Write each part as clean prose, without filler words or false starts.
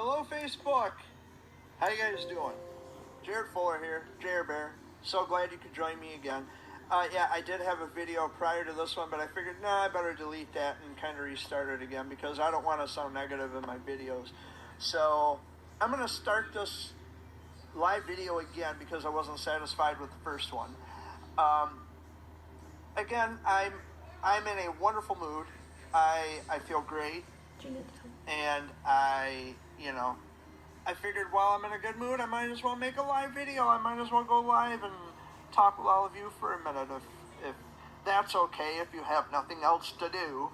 Hello, Facebook. How you guys doing? Jered Fuller here, Jered Bear. So glad you could join me again. Yeah, I did have a video prior to this one, but I figured, I better delete that and kind of restart it again because I don't want to sound negative in my videos. So I'm going to start this live video again because I wasn't satisfied with the first one. Again, I'm in a wonderful mood. I feel great, and I figured while I'm in a good mood, I might as well make a live video. I might as well go live and talk with all of you for a minute if that's okay, if you have nothing else to do.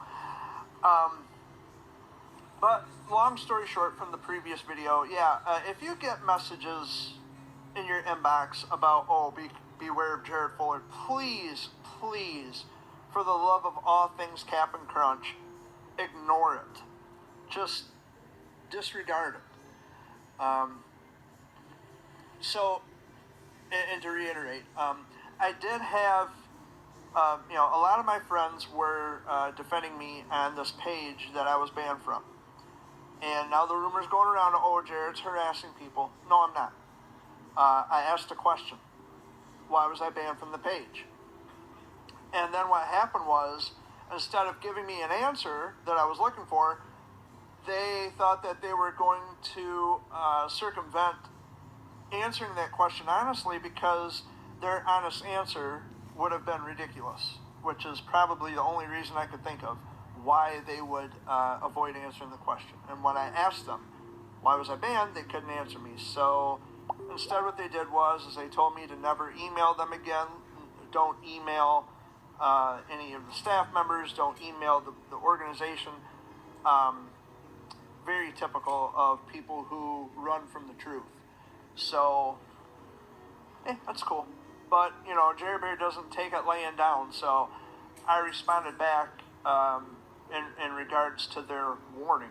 But long story short from the previous video, if you get messages in your inbox about, beware of Jered Fuller, please, for the love of all things Cap and Crunch, ignore it. Just disregard it. And to reiterate, I did have, a lot of my friends were defending me on this page that I was banned from. And now the rumor's going around, Jered's harassing people. No, I'm not. I asked a question. Why was I banned from the page? And then what happened was, instead of giving me an answer that I was looking for, they thought that they were going to circumvent answering that question honestly because their honest answer would have been ridiculous, which is probably the only reason I could think of why they would avoid answering the question. And when I asked them, why was I banned, they couldn't answer me. So instead what they did was they told me to never email them again. Don't email any of the staff members. Don't email the organization. Very typical of people who run from the truth. So, that's cool. But, Jered Bear doesn't take it laying down, so I responded back in regards to their warning.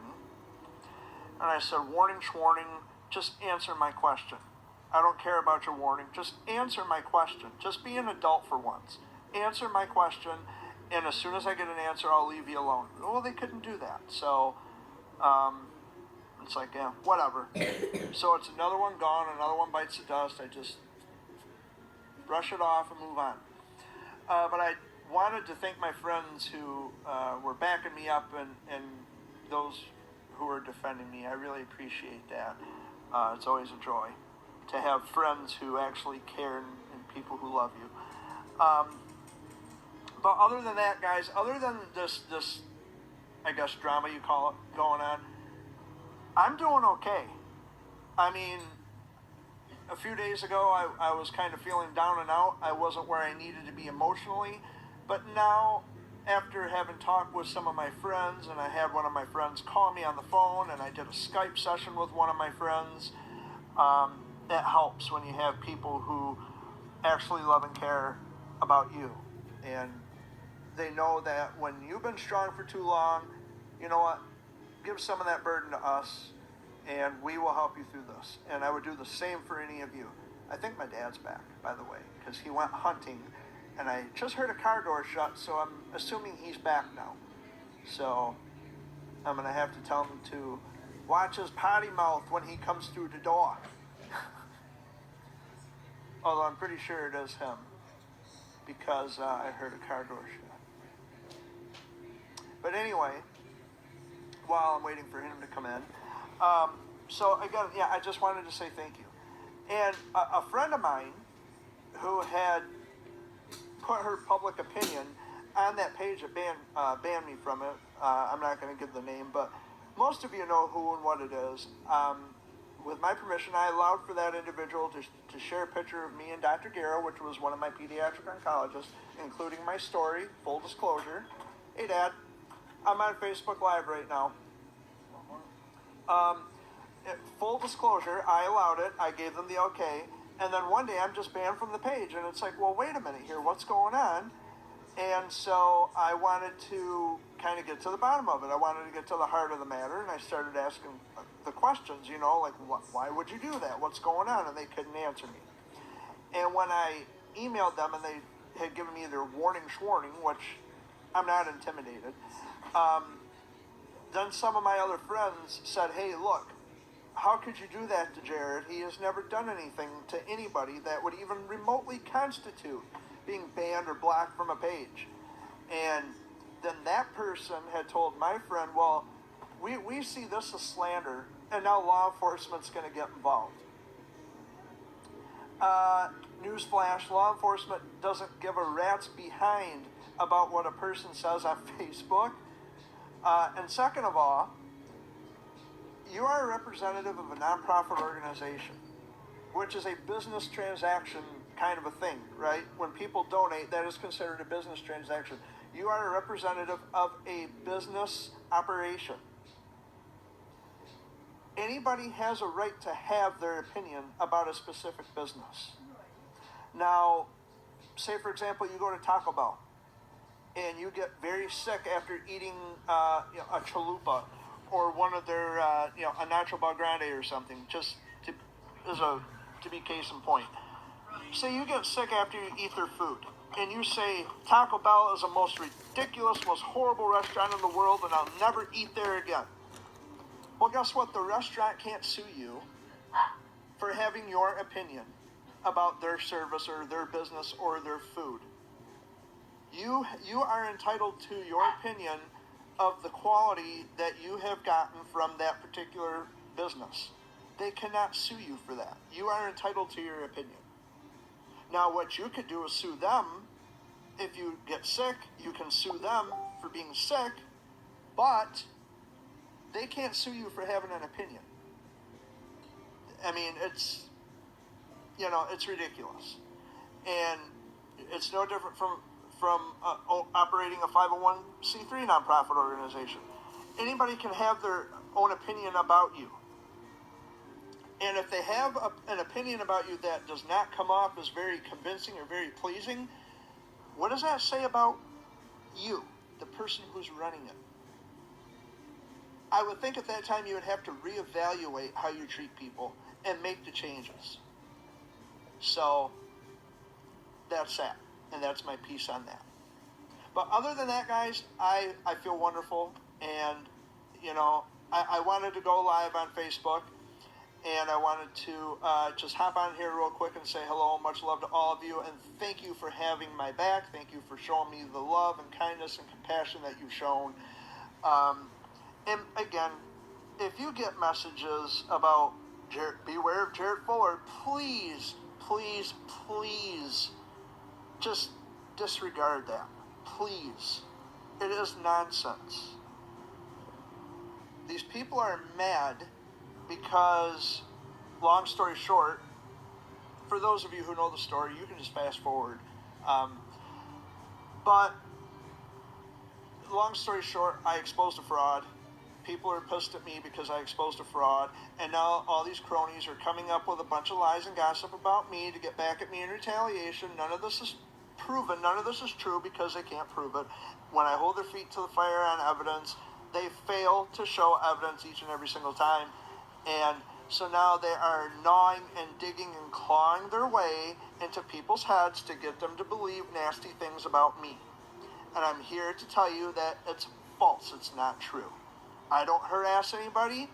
And I said, warning, just answer my question. I don't care about your warning. Just answer my question. Just be an adult for once. Answer my question, and as soon as I get an answer, I'll leave you alone. Well, they couldn't do that, so it's like, whatever. So it's another one gone, another one bites the dust. I just brush it off and move on. But I wanted to thank my friends who were backing me up and those who were defending me. I really appreciate that. It's always a joy to have friends who actually care and people who love you. But other than that, guys, other than this, I guess, drama you call it, going on, I'm doing okay. I mean, a few days ago, I was kind of feeling down and out. I wasn't where I needed to be emotionally. But now, after having talked with some of my friends, and I had one of my friends call me on the phone, and I did a Skype session with one of my friends, it helps when you have people who actually love and care about you. And they know that when you've been strong for too long, you know what? Give some of that burden to us, and we will help you through this. And I would do the same for any of you. I think my dad's back, by the way, because he went hunting, and I just heard a car door shut, so I'm assuming he's back now. So I'm going to have to tell him to watch his potty mouth when he comes through the door. Although I'm pretty sure it is him, because I heard a car door shut. But anyway, while I'm waiting for him to come in. So again, I just wanted to say thank you. And a friend of mine who had put her public opinion on that page that banned me from it, I'm not going to give the name, but most of you know who and what it is. With my permission, I allowed for that individual to share a picture of me and Dr. Garrow, which was one of my pediatric oncologists, including my story, full disclosure. Hey, Dad. I'm on Facebook Live right now. Full disclosure, I allowed it. I gave them the okay. And then one day I'm just banned from the page. And it's like, well, wait a minute here. What's going on? And so I wanted to kind of get to the bottom of it. I wanted to get to the heart of the matter. And I started asking the questions, like, why would you do that? What's going on? And they couldn't answer me. And when I emailed them and they had given me their warning, which I'm not intimidated, then some of my other friends said, hey, look, how could you do that to Jered? He has never done anything to anybody that would even remotely constitute being banned or blocked from a page. And then that person had told my friend, well, we see this as slander, and now law enforcement's going to get involved. Newsflash, law enforcement doesn't give a rat's behind about what a person says on Facebook. And second of all, you are a representative of a nonprofit organization, which is a business transaction kind of a thing, right? When people donate, that is considered a business transaction. You are a representative of a business operation. Anybody has a right to have their opinion about a specific business. Now, say for example, you go to Taco Bell and you get very sick after eating a chalupa or one of their, a Nacho Bel Grande or something, just to be case in point. Say you get sick after you eat their food, and you say Taco Bell is the most ridiculous, most horrible restaurant in the world, and I'll never eat there again. Well, guess what? The restaurant can't sue you for having your opinion about their service or their business or their food. You are entitled to your opinion of the quality that you have gotten from that particular business. They cannot sue you for that. You are entitled to your opinion. Now, what you could do is sue them. If you get sick, you can sue them for being sick, but they can't sue you for having an opinion. I mean, it's ridiculous. And it's no different from operating a 501c3 nonprofit organization. Anybody can have their own opinion about you. And if they have an opinion about you that does not come off as very convincing or very pleasing, what does that say about you, the person who's running it? I would think at that time you would have to reevaluate how you treat people and make the changes. So that's that. And that's my piece on that. But other than that, guys, I feel wonderful. And, I wanted to go live on Facebook. And I wanted to just hop on here real quick and say hello, much love to all of you, and thank you for having my back. Thank you for showing me the love and kindness and compassion that you've shown. And again, if you get messages about beware of Jered Fuller, please, please, please, just disregard that. Please. It is nonsense. These people are mad because, long story short, for those of you who know the story, you can just fast forward. But, long story short, I exposed a fraud. People are pissed at me because I exposed a fraud. And now all these cronies are coming up with a bunch of lies and gossip about me to get back at me in retaliation. None of this is proven. None of this is true because they can't prove it. When I hold their feet to the fire on evidence, they fail to show evidence each and every single time. And so now they are gnawing and digging and clawing their way into people's heads to get them to believe nasty things about me. And I'm here to tell you that it's false. It's not true. I don't harass anybody,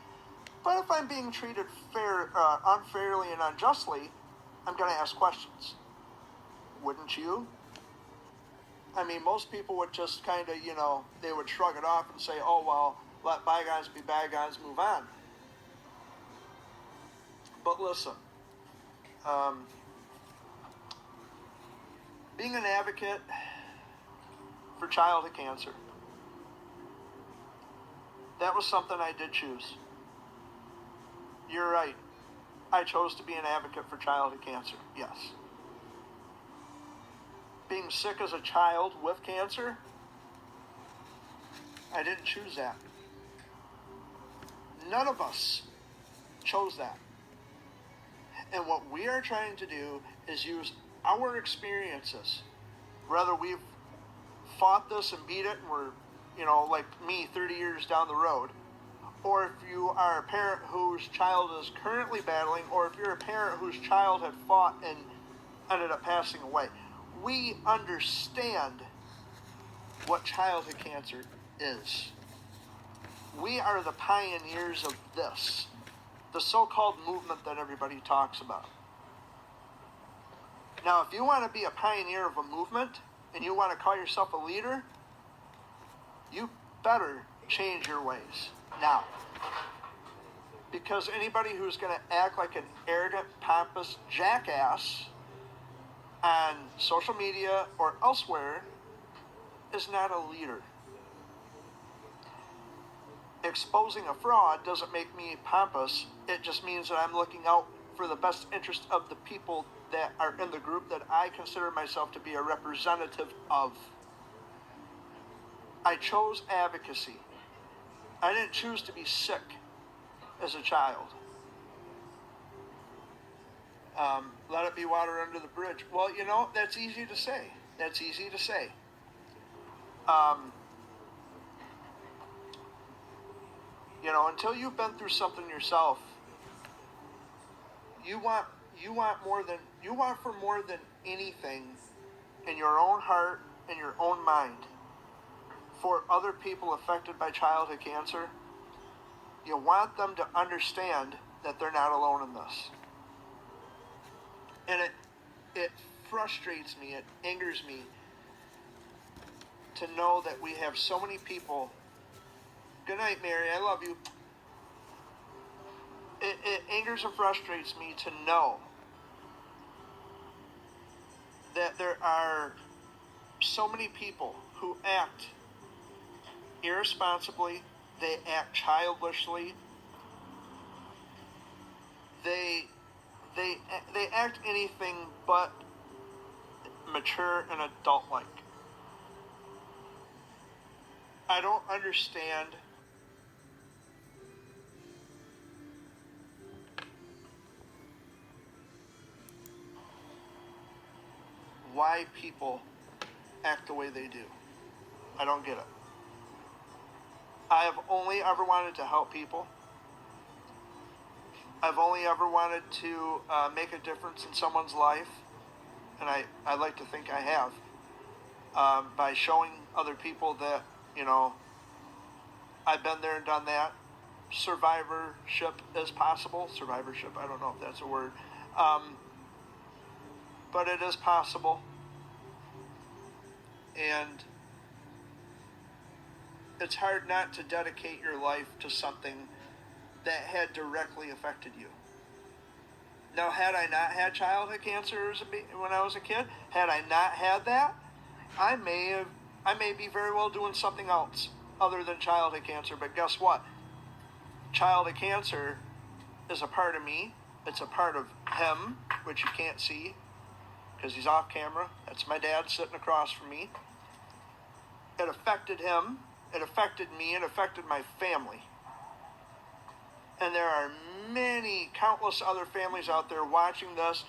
but if I'm being treated unfairly and unjustly, I'm going to ask questions. Wouldn't you? I mean, most people would just kind of, they would shrug it off and say, oh, well, let bygones be bygones, move on. But listen, being an advocate for childhood cancer, that was something I did choose. You're right. I chose to be an advocate for childhood cancer, yes. Being sick as a child with cancer, I didn't choose that. None of us chose that. And what we are trying to do is use our experiences, whether we've fought this and beat it and we're, like me 30 years down the road, or if you are a parent whose child is currently battling, or if you're a parent whose child had fought and ended up passing away. We understand what childhood cancer is. We are the pioneers of this. the so-called movement that everybody talks about. Now, if you want to be a pioneer of a movement and you want to call yourself a leader, you better change your ways now. Because anybody who's going to act like an arrogant, pompous jackass on social media or elsewhere is not a leader. Exposing a fraud doesn't make me pompous. It just means that I'm looking out for the best interest of the people that are in the group that I consider myself to be a representative of. I chose advocacy. I didn't choose to be sick as a child. Let it be water under the bridge. Well, that's easy to say. That's easy to say. Until you've been through something yourself, you want for more than anything in your own heart and your own mind for other people affected by childhood cancer. You want them to understand that they're not alone in this. And it frustrates me, it angers me to know that we have so many people. Good night, Mary, I love you. It angers and frustrates me to know that there are so many people who act irresponsibly, they act childishly, they act anything but mature and adult-like. I don't understand why people act the way they do. I don't get it. I have only ever wanted to help people. I've only ever wanted to make a difference in someone's life, and I like to think I have, by showing other people that, I've been there and done that. Survivorship is possible. Survivorship, I don't know if that's a word. But it is possible. And it's hard not to dedicate your life to something that had directly affected you. Now, had I not had childhood cancer when I was a kid, had I not had that, I may be very well doing something else other than childhood cancer. But guess what? Childhood cancer is a part of me. It's a part of him, which you can't see because he's off camera. That's my dad sitting across from me. It affected him. It affected me. It affected my family. And there are countless other families out there watching this,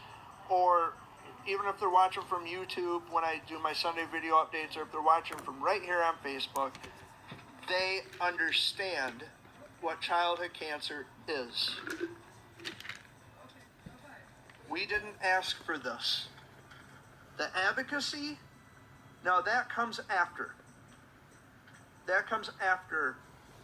or even if they're watching from YouTube when I do my Sunday video updates, or if they're watching from right here on Facebook, they understand what childhood cancer is. We didn't ask for this. The advocacy, now that comes after. That comes after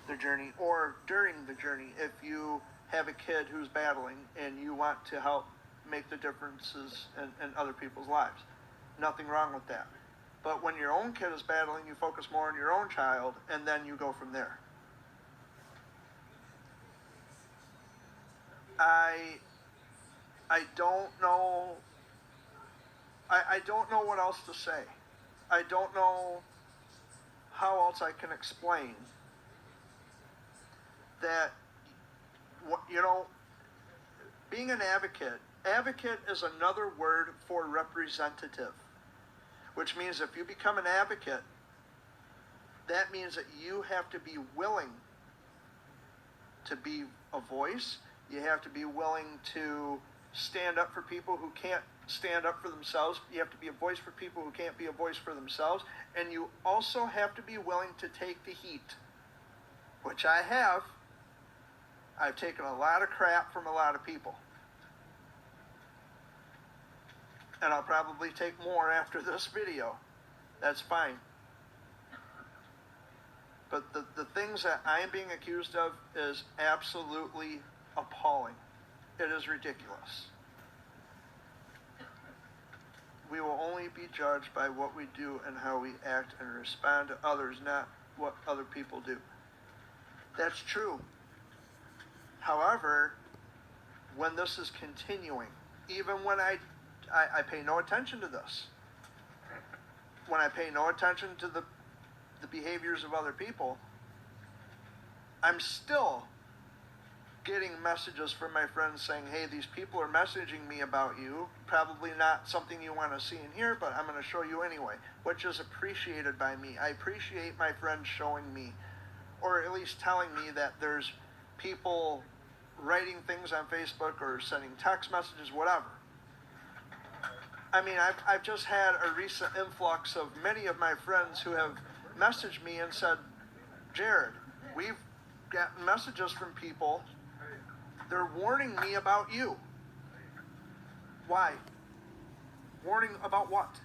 the journey or during the journey if you have a kid who's battling and you want to help make the differences in other people's lives. Nothing wrong with that. But when your own kid is battling, you focus more on your own child and then you go from there. I don't know. I don't know what else to say. I don't know how else I can explain that, being an advocate is another word for representative, which means if you become an advocate, that means that you have to be willing to be a voice. You have to be willing to stand up for people who can't stand up for themselves. You have to be a voice for people who can't be a voice for themselves. And you also have to be willing to take the heat, which I have. I've taken a lot of crap from a lot of people. And I'll probably take more after this video. That's fine. But the things that I am being accused of is absolutely appalling. It is ridiculous. We will only be judged by what we do and how we act and respond to others, not what other people do. That's true. However, when this is continuing, even when I pay no attention to this, when I pay no attention to the behaviors of other people, I'm still getting messages from my friends saying, hey, these people are messaging me about you, probably not something you want to see and hear, but I'm going to show you anyway, which is appreciated by me. I appreciate my friends showing me, or at least telling me that there's people writing things on Facebook or sending text messages, whatever. I mean, I've just had a recent influx of many of my friends who have messaged me and said, Jered, we've gotten messages from people. They're warning me about you. Why? Warning about what?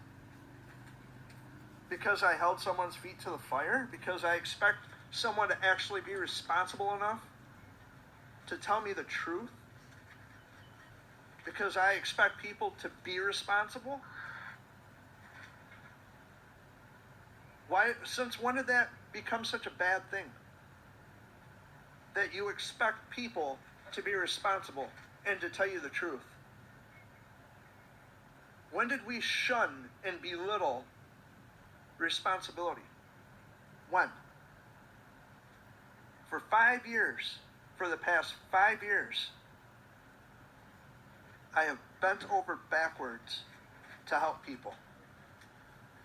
Because I held someone's feet to the fire? Because I expect someone to actually be responsible enough to tell me the truth? Because I expect people to be responsible? Why? Since when did that become such a bad thing? That you expect people to be responsible and to tell you the truth? When did we shun and belittle responsibility? When? For 5 years, for the past 5 years, I have bent over backwards to help people.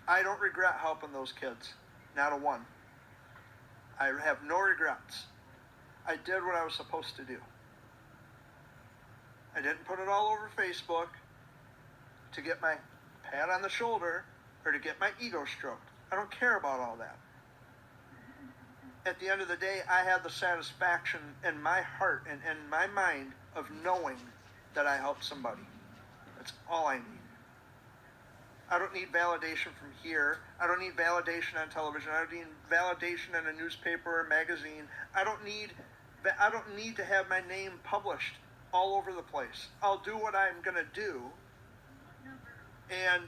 I don't regret helping those kids. Not a one. I have no regrets. I did what I was supposed to do. I didn't put it all over Facebook to get my pat on the shoulder or to get my ego stroked. I don't care about all that. At the end of the day, I had the satisfaction in my heart and in my mind of knowing that I helped somebody. That's all I need. I don't need validation from here. I don't need validation on television. I don't need validation in a newspaper or magazine. I don't need to have my name published all over the place. I'll do what I'm going to do, and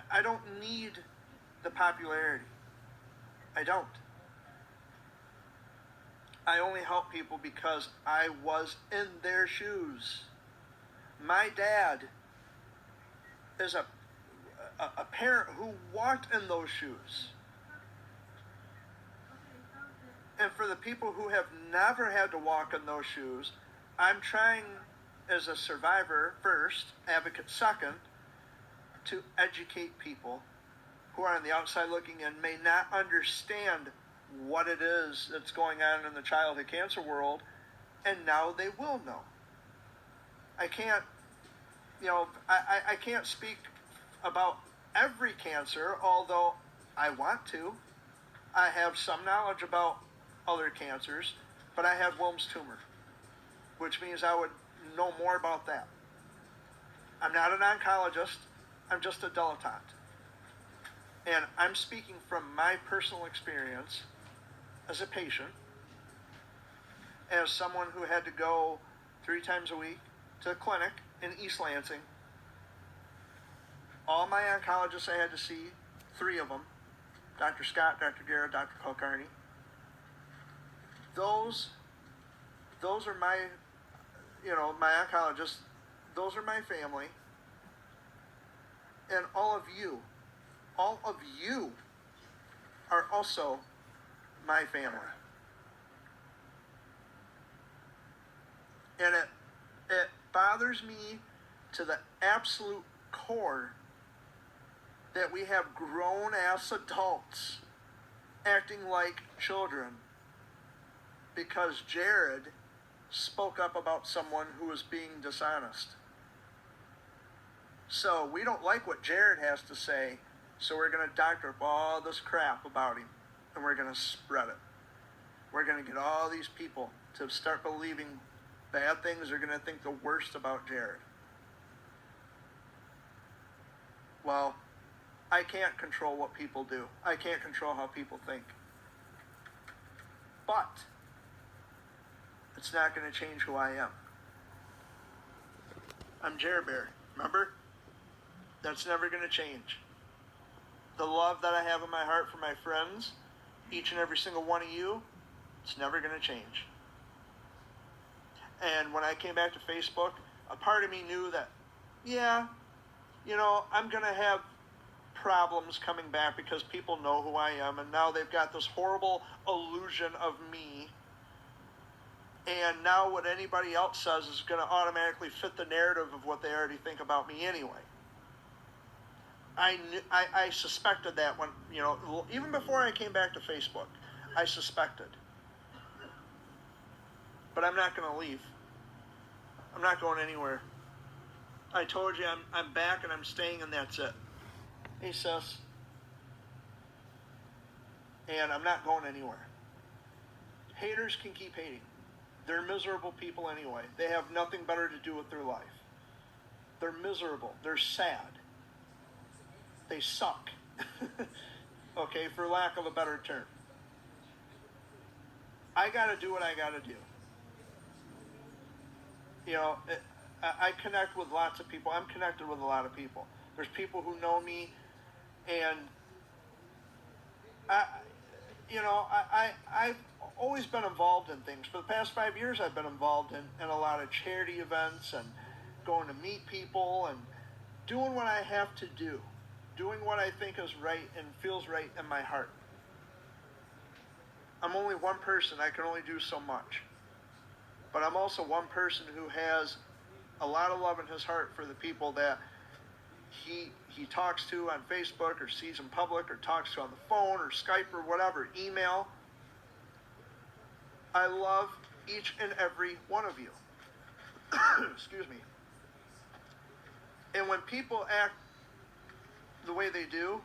I don't need the popularity. I don't. I only help people because I was in their shoes. My dad is a parent who walked in those shoes. And for the people who have never had to walk in those shoes, I'm trying as a survivor first, advocate second, to educate people who are on the outside looking in, may not understand what it is that's going on in the childhood cancer world, and now they will know. I can't, I can't speak about every cancer, although I want to. I have some knowledge about other cancers, but I had Wilms tumor, which means I would know more about that. I'm not an oncologist, I'm just a dilettante. And I'm speaking from my personal experience as a patient, as someone who had to go 3 times a week to the clinic in East Lansing. All my oncologists I had to see, 3 of them, Dr. Scott, Dr. Jered, Dr. Kulkarni, those are my, my oncologists, those are my family, and all of you are also my family. And it bothers me to the absolute core that we have grown-ass adults acting like children because Jered spoke up about someone who was being dishonest. So we don't like what Jered has to say, so we're going to doctor up all this crap about him, and we're going to spread it. We're going to get all these people to start believing bad things. They're going to think the worst about Jered. Well, I can't control what people do. I can't control how people think. But it's not going to change who I am. I'm Jered Bear. Remember? That's never going to change. The love that I have in my heart for my friends, each and every single one of you, it's never going to change. And when I came back to Facebook, a part of me knew that, yeah, I'm going to have problems coming back because people know who I am, and now they've got this horrible illusion of me. And now what anybody else says is going to automatically fit the narrative of what they already think about me anyway. I suspected that when, even before I came back to Facebook, I suspected. But I'm not going to leave. I'm not going anywhere. I told you I'm back and I'm staying, and that's it. Hey, sis. And I'm not going anywhere. Haters can keep hating. They're miserable people anyway. They have nothing better to do with their life. They're miserable. They're sad. They suck. Okay, for lack of a better term. I got to do what I got to do. I connect with lots of people. I'm connected with a lot of people. There's people who know me, and I've always been involved in things. For the past 5 years, I've been involved in a lot of charity events and going to meet people and doing what I have to do, doing what I think is right and feels right in my heart. I'm only one person. I can only do so much. But I'm also one person who has a lot of love in his heart for the people that he talks to on Facebook or sees in public or talks to on the phone or Skype or whatever, email. I love each and every one of you. Excuse me. And when people act the way they do,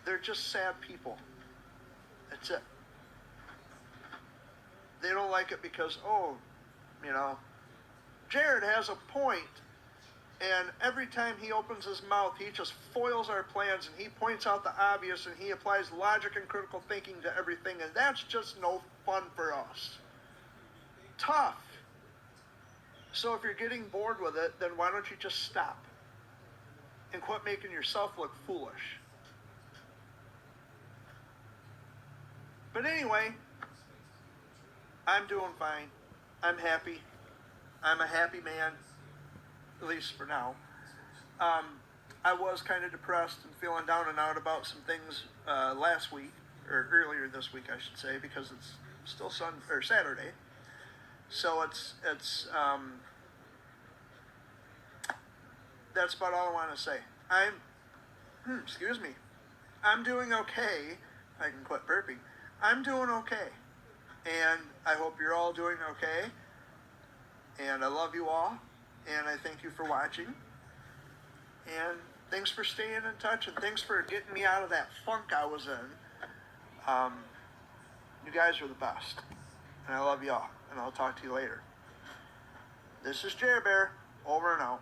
they're just sad people. That's it. They don't like it because, Jered has a point, and every time he opens his mouth, he just foils our plans, and he points out the obvious, and he applies logic and critical thinking to everything, and that's just no fun for us. Tough. So if you're getting bored with it, then why don't you just stop and quit making yourself look foolish? But anyway, I'm doing fine. I'm happy. I'm a happy man, at least for now. I was kind of depressed and feeling down and out about some things last week, or earlier this week, I should say, because it's still Saturday. So it's that's about all I want to say. I'm doing okay. I can quit burping. I'm doing okay. And I hope you're all doing okay. And I love you all. And I thank you for watching. And thanks for staying in touch. And thanks for getting me out of that funk I was in. You guys are the best. And I love y'all. And I'll talk to you later. This is Jered Bear. Over and out.